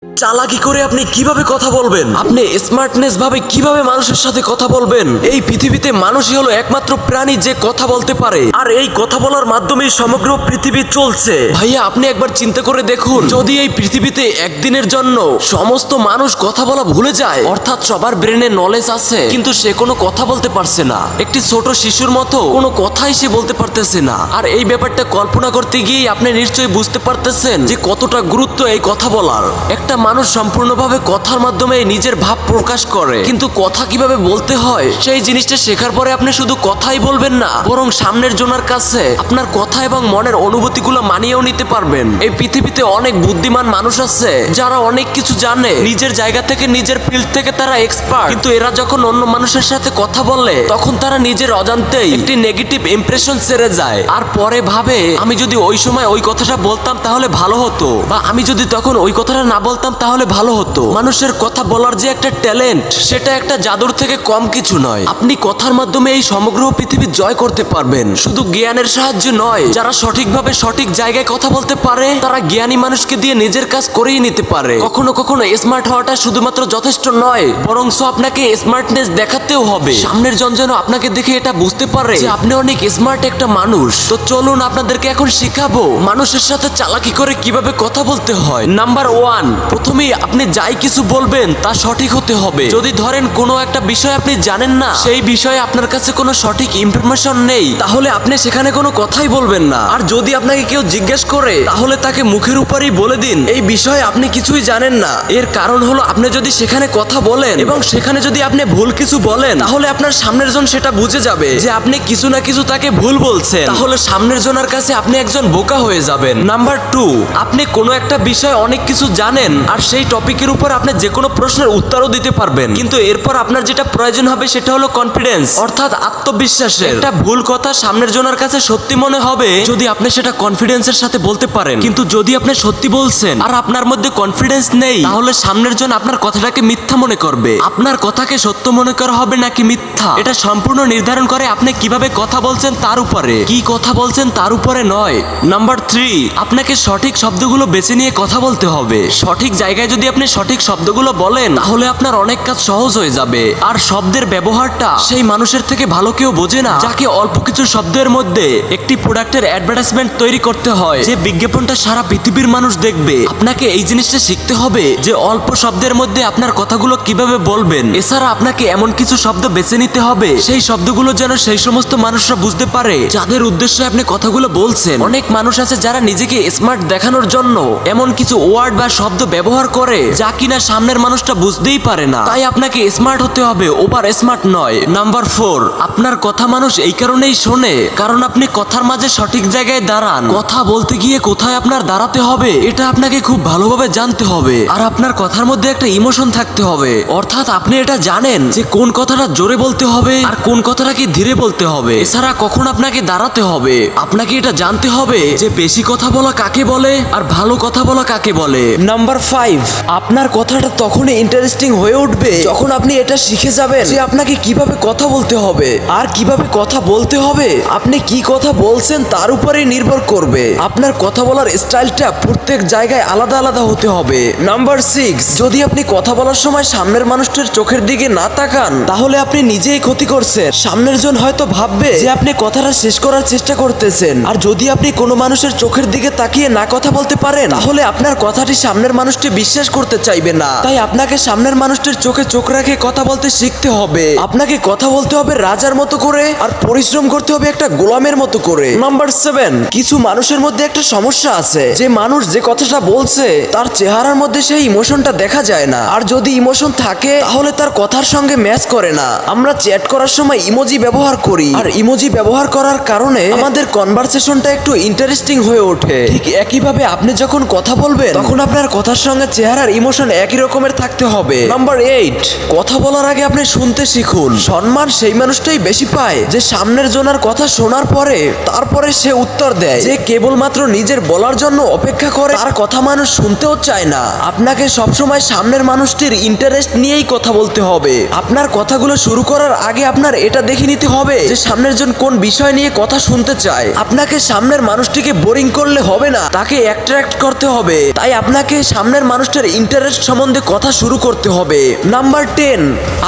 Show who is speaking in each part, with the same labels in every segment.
Speaker 1: চালাকি করে আপনি কিভাবে কথা বলবেন, আপনি স্মার্টনেস ভাবে কিভাবে মানুষের সাথে কথা বলবেন। এই পৃথিবীতে মানুষই হলো একমাত্র প্রাণী যে কথা বলতে পারে, আর এই কথা বলার মাধ্যমেই সমগ্র পৃথিবী চলছে। ভাইয়া আপনি একবার চিন্তা করে দেখুন, যদি এই পৃথিবীতে একদিনের জন্য সমস্ত মানুষ কথা বলা ভুলে যায়, অর্থাৎ সবার ব্রেনে নলেজ আছে কিন্তু সে কোনো কথা বলতে পারছে না, একটি ছোট শিশুর মতো কোনো কথাই সে বলতে পারতেছে না, আর এই ব্যাপারটা কল্পনা করতে গিয়ে আপনি নিশ্চয়ই বুঝতে পারতেছেন যে কতটা গুরুত্ব এই কথা বলার। একটা মানুষ সম্পূর্ণভাবে কথার মাধ্যমে নিজের ভাব প্রকাশ করে, কিন্তু কথা কিভাবে বলতে হয় সেই জিনিসটা শেখার পরে আপনি শুধু কথাই বলবেন না, বরং সামনের জনের কাছে আপনার কথা এবং মনের অনুভূতিগুলো মানিয়েও নিতে পারবেন। এই পৃথিবীতে অনেক বুদ্ধিমান মানুষ আছে যারা অনেক কিছু জানে, নিজের জায়গা থেকে নিজের ফিল্ড থেকে তারা এক্সপার্ট, কিন্তু এরা যখন অন্য মানুষের সাথে কথা বলে তখন তারা নিজের অজান্তেই একটি নেগেটিভ ইমপ্রেশন ছেড়ে যায়, আর পরে ভাবে আমি যদি ওই সময় ওই কথাটা বলতাম তাহলে ভালো হতো, বা আমি যদি তখন ওই কথাটা না বলতাম তাহলে ভালো হতো। মানুষের কথা বলার যে একটা ট্যালেন্ট, সেটা একটা জাদুর থেকে কম কিছু নয়। আপনি কথার মাধ্যমে এই সমগ্র পৃথিবী জয় করতে পারবেন, শুধু জ্ঞানের সাহায্যে নয়। যারা সঠিকভাবে সঠিক জায়গায় কথা বলতে পারে তারা জ্ঞানী মানুষকে দিয়ে নিজের কাজ করেই নিতে পারে। কখনো কখনো স্মার্ট হওয়াটা শুধুমাত্র যথেষ্ট নয়, বরং আপনাকে স্মার্টনেস দেখাতেও হবে। সামনের জন যেন আপনাকে দেখে এটা বুঝতে পারে যে আপনি অনেক স্মার্ট একটা মানুষ। তো চলুন আপনাদেরকে এখন শিখাবো মানুষের সাথে চালাকি করে কিভাবে কথা বলতে হয়। নাম্বার 1, প্রথমেই আপনি যাই কিছু বলবেন তা সঠিক হতে হবে। যদি ধরেন কোনো একটা বিষয় আপনি জানেন না, সেই বিষয়ে আপনার কাছে কোনো সঠিক ইনফরমেশন নেই, তাহলে আপনি সেখানে কোনো কথাই বলবেন না। আর যদি আপনাকে কেউ জিজ্ঞেস করে তাহলে তাকে মুখের উপরেই বলে দিন এই বিষয়ে আপনি কিছুই জানেন না। এর কারণ হলো আপনি যদি সেখানে কথা বলেন এবং সেখানে যদি আপনি ভুল কিছু বলেন, তাহলে আপনার সামনের জন সেটা বুঝে যাবে যে আপনি কিছু না কিছু তাকে ভুল বলছেন, তাহলে সামনের জনের কাছে আপনি একজন বোকা হয়ে যাবেন। নাম্বার 2, আপনি কোনো একটা বিষয় অনেক কিছু জানেন আর সেই টপিকের উপর আপনি যে কোনো প্রশ্নের উত্তরও দিতে পারবেন, কিন্তু এরপর আপনার যেটা প্রয়োজন হবে সেটা হলো কনফিডেন্স, অর্থাৎ আত্মবিশ্বাসের। একটা ভুল কথা সামনের জনের কাছে সত্যি মনে হবে যদি আপনি সেটা কনফিডেন্সের সাথে বলতে পারেন, কিন্তু যদি আপনি সত্যি বলছেন আর আপনার মধ্যে কনফিডেন্স নেই, তাহলে সামনের জন আপনার কথাটাকে মিথ্যা মনে করবে। আপনার কথাকে সত্য মনে করা হবে নাকি মিথ্যা, এটা সম্পূর্ণ নির্ধারণ করে আপনি কিভাবে কথা বলছেন তার উপরে, কি কথা বলছেন তার উপরে নয়। নাম্বার 3, আপনাকে সঠিক শব্দগুলো বেছে নিয়ে কথা বলতে হবে। সঠিক জায়গায় যদি আপনি সঠিক শব্দগুলো বলেন তাহলে আপনার অনেক কাজ সহজ হয়ে যাবে। আর শব্দের ব্যবহারটা সেই মানুষের থেকে ভালো কেউ বোঝে না যাকে অল্প কিছু শব্দের মধ্যে একটি প্রোডাক্টের অ্যাডভার্টাইজমেন্ট তৈরি করতে হয়, যে বিজ্ঞাপনটা সারা পৃথিবীর মানুষ দেখবে। আপনাকে এই জিনিসটা শিখতে হবে যে অল্প শব্দের মধ্যে আপনার কথাগুলো কিভাবে বলবেন। এছাড়া আপনাকে এমন কিছু শব্দ বেছে নিতে হবে সেই শব্দগুলো যেন সেই সমস্ত মানুষরা বুঝতে পারে যাদের উদ্দেশ্যে আপনি কথাগুলো বলছেন। অনেক মানুষ আছে যারা নিজেকে স্মার্ট দেখানোর জন্য এমন কিছু ওয়ার্ড বা শব্দ ব্যবহার করে যা কিনা সামনের মানুষটা বুঝতেই পারে না। তাই আপনাকে স্মার্ট হতে হবে, ওভার স্মার্ট নয়। নাম্বার 4, আপনার কথা মানুষ এই কারণেই শোনে কারণ আপনি কথার মাঝে সঠিক জায়গায় দাঁড়ান। কথা বলতে গিয়ে কোথায় আপনার দাঁড়াতে হবে এটা আপনাকে খুব ভালোভাবে জানতে হবে, আর আপনার কথার মধ্যে একটা ইমোশন থাকতে হবে, অর্থাৎ আপনি এটা জানেন যে কোন কথাটা জোরে বলতে হবে আর কোন কথাটাকে ধীরে বলতে হবে। এছাড়া কখন আপনাকে দাঁড়াতে হবে, আপনাকে এটা জানতে হবে যে বেশি কথা বলা কাকে বলে আর ভালো কথা বলা কাকে বলে। নাম্বার 5, আপনার কথাটা তখনই ইন্টারেস্টিং হয়ে উঠবে যখন আপনি এটা শিখে যাবেন যে আপনাকে কিভাবে কথা বলতে হবে, আর কিভাবে কথা বলতে হবে আপনি কি কথা বলছেন তার উপরেই নির্ভর করবে। আপনার কথা বলার স্টাইলটা প্রত্যেক জায়গায় আলাদা আলাদা হতে হবে। নাম্বার 6, যদি আপনি কথা বলার সময় সামনের মানুষটার চোখের দিকে না তাকান তাহলে আপনি নিজেই ক্ষতি করছেন। সামনের জন হয়তো ভাববে যে আপনি কথাটা শেষ করার চেষ্টা করতেছেন, আর যদি আপনি কোনো মানুষের চোখের দিকে তাকিয়ে না কথা বলতে পারেন তাহলে আপনার কথাটি সামনের মানুষটি বিশ্বাস করতে চাইবে না। তাই আপনাকে সামনের মানুষটির চোখে চোখ রেখে কথা বলতে শিখতে হবে। আপনাকে কথা বলতে হবে রাজার মতো করে, আর পরিশ্রম করতে হবে একটা গোলামের মতো করে। নাম্বার 7, কিছু মানুষের মধ্যে একটা সমস্যা আছে, যে মানুষ যে কথাটা বলছে তার চেহারার মধ্যে সেই ইমোশনটা দেখা যায় না, আর যদি ইমোশন থাকে তাহলে তার কথার সঙ্গে ম্যাচ করে না। আমরা চ্যাট করার সময় ইমোজি ব্যবহার করি, আর ইমোজি ব্যবহার করার কারণে আমাদের কনভারসেশনটা একটু ইন্টারেস্টিং হয়ে ওঠে। ঠিক একইভাবে আপনি যখন কথা বলবেন তখন আপনার কথার সঙ্গে চেহারার ইমোশন একই রকমের থাকতে হবে। নাম্বার 8, কথা বলার আগে আপনি শুনতে শিখুন। সম্মান সেই মানুষটাই বেশি পায় যে সামনের জনের কথা শোনার পরে তারপরে সে উত্তর দেয়। যে কেবলমাত্র নিজের বলার জন্য অপেক্ষা করে তার কথা মানুষ শুনতেও চায় না। আপনাকে সবসময় সামনের মানুষটির ইন্টারেস্ট নিয়েই কথা বলতে হবে। আপনার কথাগুলো শুরু করার আগে আপনার এটা দেখে নিতে হবে যে সামনের জন কোন বিষয় নিয়ে কথা শুনতে চায়। আপনাকে সামনের মানুষটিকে বোরিং করলে হবে না, তাকে অ্যাট্রাক্ট করতে হবে। তাই আপনাকে সামনের মানুষটার ইন্টারেস্ট সম্বন্ধে কথা শুরু করতে হবে। নাম্বার 10,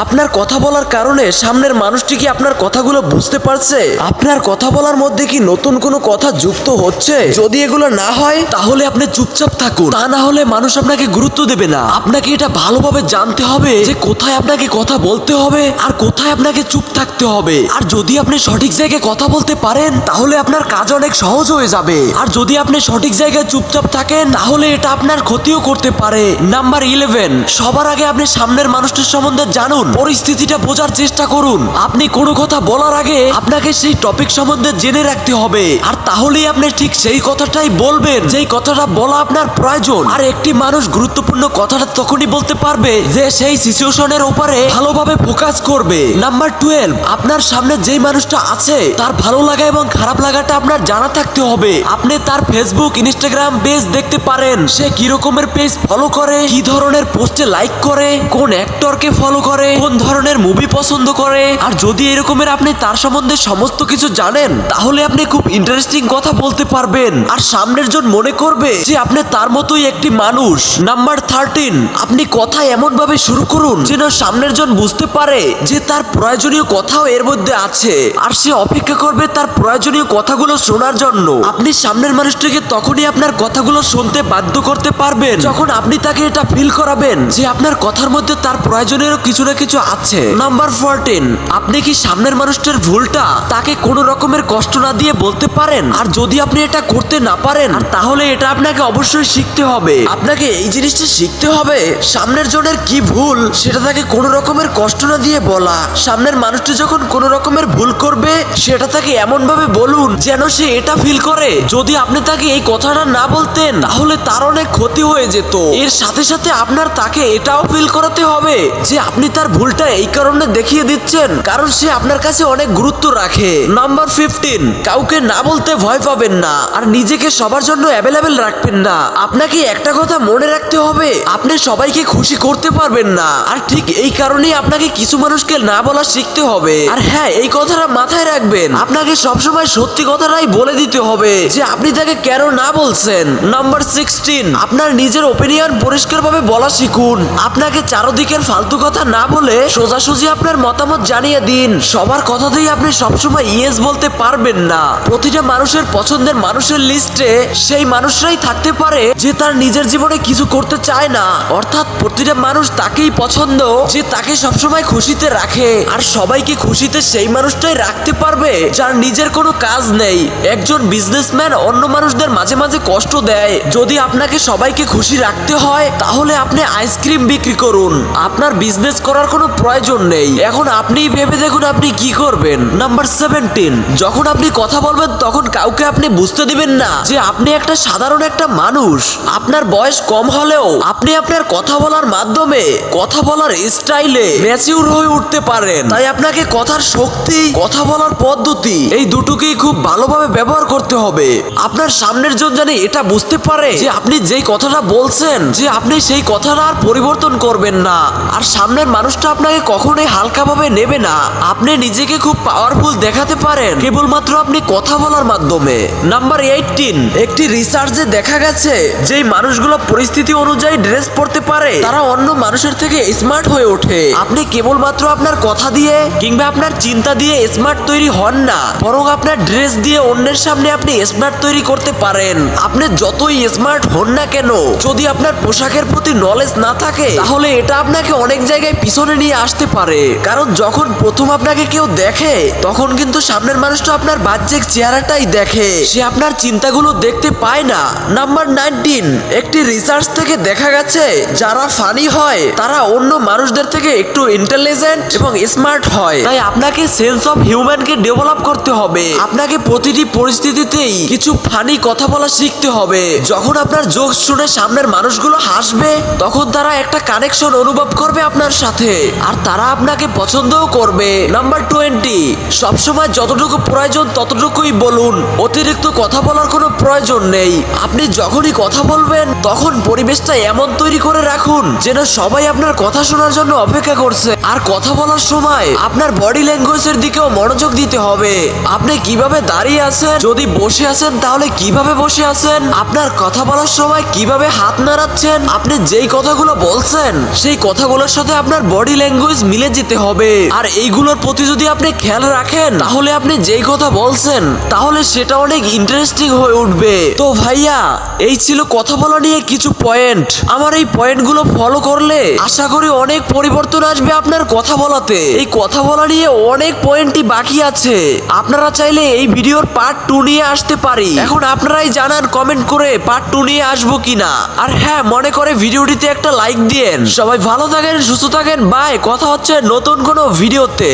Speaker 1: আপনার কথা বলার কারণে সামনের মানুষটি কি আপনার কথাগুলো বুঝতে পারছে? আপনার কথা বলার মধ্যে কি নতুন কোনো কথা যুক্ত হচ্ছে? যদি এগুলো না হয় তাহলে আপনি চুপচাপ থাকুন, তা না হলে মানুষ আপনাকে গুরুত্ব দেবে না। আপনাকে এটা ভালোভাবে জানতে হবে যে কোথায় আপনাকে কথা বলতে হবে আর কোথায় আপনাকে চুপ থাকতে হবে। আর যদি আপনি সঠিক জায়গায় কথা বলতে পারেন তাহলে আপনার কাজ অনেক সহজ হয়ে যাবে। আর যদি আপনি সঠিক জায়গায় চুপচাপ থাকেন তাহলে এটা আপনার ক্ষতিও করতে পারে। নাম্বার 11, সবার আগে আপনি সামনের মানুষটির সম্বন্ধে জানুন, পরিস্থিতিটা বোঝার চেষ্টা করুন। আপনি কোনো কথা বলার আগে আপনাকে সেই টপিক সম্বন্ধে জেনে রাখতে হবে, আর তাহলেই আপনি ঠিক সেই কথাটাই বলবেন যেই কথাটা বলা আপনার প্রয়োজন। আর একটি মানুষ গুরুত্বপূর্ণ কথাটা তখনই বলতে পারবে যে সেই সিচুয়েশনের উপরে ভালোভাবে ফোকাস করবে। নাম্বার 12, আপনার সামনে যেই মানুষটা আছে তার ভালো লাগা এবং খারাপ লাগাটা আপনার জানা থাকতে হবে। আপনি তার ফেসবুক, ইনস্টাগ্রাম পেজ দেখতে পারেন, সে কি রকমের পেজ ফলো করে, কি ধরনের পোস্টে লাইক করে, কোন অ্যাক্টরকে ফলো করে, কোন ধরনের মুভি পছন্দ করে। আর যদি এরকমের আপনি তার সম্বন্ধে সমস্ত কিছু জানেন তাহলে আপনি খুব ইন্টারেস্টিং কথা বলতে পারবেন, আর সামনের জন মনে করবে যে আপনি তার মতোই একটি মানুষ। নাম্বার 13, আপনি কথা এমন ভাবে শুরু করুন যেন সামনের জন বুঝতে পারে যে তার প্রয়োজনীয় কথাও এর মধ্যে আছে, আর সে অপেক্ষা করবে তার প্রয়োজনীয় কথাগুলো শোনার জন্য। আপনি সামনের মানুষটিকে তখনই আপনার কথাগুলো শুনতে বাধ্য করতে পারবেন যখন আপনি তাকে এটা ফিল করাবেন যে আপনার কথার মধ্যে তার প্রয়োজনীয় কিছু না কিছু আছে। নাম্বার 14, আপনি কি সামনের মানুষটার ভুলটা তাকে কোনো রকমের কষ্ট না দিয়ে বলতে পারেন? আর যদি আপনি এটা করতে না পারেন তাহলে এটা আপনাকে অবশ্যই শিখতে হবে। আপনাকে এই জিনিসটা শিখতে হবে সামনের জনের কি ভুল সেটা তাকে কোনো রকমের কষ্ট না দিয়ে বলা। সামনের মানুষটি যখন কোনো রকমের ভুল করবে সেটা তাকে এমন ভাবে বলুন যেন সে এটা ফিল করে যদি আপনি তাকে এই কথাটা না বলতেন তাহলে তার অনেক ক্ষতি হয়ে যেত। এর সাথে সাথে আপনার তাকে এটাও ফিল করাতে হবে যে আপনি তার ভুলটা এই কারণে দেখিয়ে দিচ্ছেন কারণ সে আপনার কাছে অনেক গুরুত্ব রাখে। নাম্বার 15, কাউকে না বলতে ভয় পাবেন না আর নিজেকে সবার জন্য অ্যাভেলেবেল রাখবেন না। আপনাকে একটা কথা মনে রাখতে হবে, আপনি সবাইকে খুশি করতে পারবেন না, আর ঠিক এই কারণেই আপনাকে কিছু মানুষকে না বলা শিখতে হবে। আর হ্যাঁ, এই কথাটা মাথায় রাখবেন, আপনাকে সবসময় সত্যি কথাটাই বলে দিতে হবে যে আপনি তাকে কেন না বলছেন। নাম্বার 16, আপনার নিজের ওপিনিয়ন পরিষ্কারভাবে বলা শিখুন। আপনাকে চারদিকের ফালতু কথা না বলে সোজাসুজি আপনার মতামত জানিয়ে দিন। সবার কথাতেই আপনি সবসময় ইয়েস বলতে পারবেন না। প্রতিটা মানুষের পছন্দের মানুষের লিস্টে সেই মানুষরাই থাকতে পারে যে তার নিজের জীবনে কিছু করতে চায় না, অর্থাৎ প্রতিটা মানুষ তাকেই পছন্দ যে তাকে সবসময় খুশিতে রাখে। আর সবাইকে খুশিতে সেই মানুষটাই রাখতে পারবে যার নিজের কোনো কাজ নেই। একজন বিজনেসম্যান অন্য মানুষদের মাঝে মাঝে কষ্ট দেয়। যদি আপনাকে সবাইকে খুশি রাখতে হয় তাহলে আপনি আইসক্রিম বিক্রি করুন, আপনার বিজনেস করার কোনো প্রয়োজন নেই। এখন আপনিই ভেবে দেখুন আপনি কি করবেন। নাম্বার 17, যখন আপনি কথা বলবেন তখন কাউকে আপনি বুঝতে দিবেন না যে আপনি একটা সাধারণ একটা মানুষ। আপনার বয়স কম হলেও আপনি আপনার কথা বলার মাধ্যমে, কথা বলার স্টাইলে ম্যাচিউর হয়ে উঠতে পারেন। তাই আপনাকে কথার শক্তি, কথা বলার পদ্ধতি এই দুটোকেই খুব ভালোভাবে ব্যবহার করতে হবে। আপনার সামনের জন জানে এটা বুঝতে পারে যে আপনি যেই কথাটা বলছেন যে আপনি সেই কথাটা আর পরিবর্তন করবেন না, আর সামনের মানুষটা আপনাকে কখনোই হালকাভাবে নেবে না। আপনি নিজেকে খুব পাওয়ারফুল দেখাতে পারেন কেবলমাত্র আপনি কথা বলার মাধ্যমে। নাম্বার 18, একটি রিসার্চে দেখা গেছে যেই মানুষগুলো পরিস্থিতি অনুযায়ী ড্রেস পরতে পারে তারা অন্য মানুষের থেকে স্মার্ট হয়ে ওঠে। আপনি কেবলমাত্র আপনার কথা দিয়ে কিংবা আপনার চিন্তা দিয়ে স্মার্ট তৈরি হন না, বরং আপনার ড্রেস দিয়ে অন্যের সামনে আপনি স্মার্ট তৈরি করতে পারেন। আপনি যতই স্মার্ট হন না কেন, যদি আপনার পোশাকের প্রতি নলেজ না থাকে তাহলে এটা আপনাকে অনেক জায়গায় পিছনে নিয়ে আসতে পারে। কারণ যখন প্রথম আপনাকে কেউ দেখে তখন কিন্তু সামনের মানুষটা আপনার বাহ্যিক চেহারাটাই দেখে, সে আপনার চিন্তাগুলো দেখতে পায় না। নাম্বার 19, একটি রিসার্চ থেকে দেখা গেছে যারা ফানি হয় তারা অন্য মানুষদের থেকে একটু ইন্টেলিজেন্ট এবং স্মার্ট হয়। তাই আপনাকে সেন্স অফ হিউম্যানকে ডেভেলপ করতে হবে। আপনাকে প্রতিটি পরিস্থিতিতেই কিছু ফানি কথা বলা শিখতে হবে। যখন আপনার জোকস শুনে সামনের মানুষগুলো হাসবে তখন তারা একটা কানেকশন অনুভব করবে আপনার সাথে, আর তারা আপনাকে পছন্দও করবে। নাম্বার 20, সবসময় যতটুকু প্রয়োজন ততটুকুই বলুন, অতিরিক্ত কথা বলার কোনো প্রয়োজন নেই। আপনি যখনই কথা বলবেন তখন পরিবেশটা এমন তৈরি করে রাখুন যেন সবাই আপনার কথা শোনার জন্য অপেক্ষা করছে। আর কথা বলার সময় আপনার বডি ল্যাঙ্গুয়েজের দিকেও মনোযোগ দিতে হবে। আপনি কিভাবে দাঁড়িয়ে আছেন, যদি বসে আছেন তাহলে কিভাবে বসে আছেন, আপনার কথা বলার সময় কিভাবে হাত নাড়াচ্ছেন, আপনি যেই কথাগুলো বলছেন সেই কথাগুলোর সাথে আপনার বডি ল্যাঙ্গুয়েজ মিলে যেতে হবে। আর এইগুলোর প্রতি যদি আপনি খেয়াল রাখেন তাহলে আপনি যেই কথা বলছেন তাহলে সেটা অনেক ইন্টারেস্টিং হয়ে উঠবে। তো ভাইয়া, এই ছিল কথা বলা নিয়ে কিছু পয়েন্ট। আমার এই পয়েন্টগুলো ফলো করলে আশা করি অনেক পরিবর্তন আসবে আপনার কথা বলাতে। এই কথা বলা নিয়ে অনেক পয়েন্টই বাকি আছে, আপনারা চাইলে এই ভিডিওর পার্ট 2 নিয়ে আসতে পারি। এখন আপনারাই জানান কমেন্ট করে পার্ট 2 নিয়ে আসবো কিনা। আর হ্যাঁ, মনে করে ভিডিওটিতে একটা লাইক দিয়েন। সবাই ভালো থাকেন, সুস্থ থাকেন, বাই। কথা হচ্ছে নতুন কোনো ভিডিওতে।